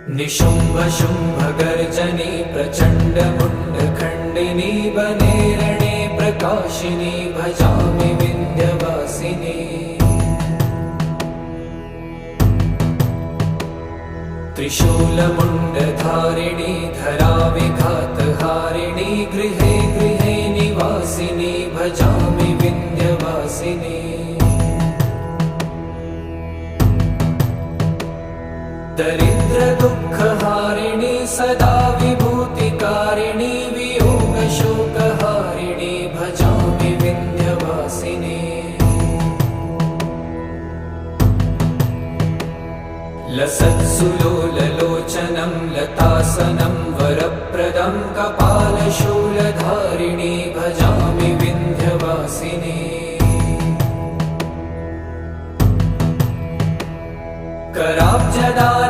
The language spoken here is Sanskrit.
निशुम्भ शुम्भ गर्जनी प्रचण्ड मुण्ड खण्डिनी वने रणे प्रकाशिनी भजामि विन्ध्यवासिनी। त्रिशूलमुण्डधारिणी धराविघातहारिणी गृहे गृहे निवासिनी भजामि विन्ध्यवासिनी। दरिद्र दुःखहारिणी सदा विभूतिकारिणी वियोगशोकहारिणी भजामि विन्ध्यवासिनी। लसत्सुलोललोचनं लतासनं वरप्रदं कपालशूलधारिणी भजामि विन्ध्यवासिनी। कराब्जदान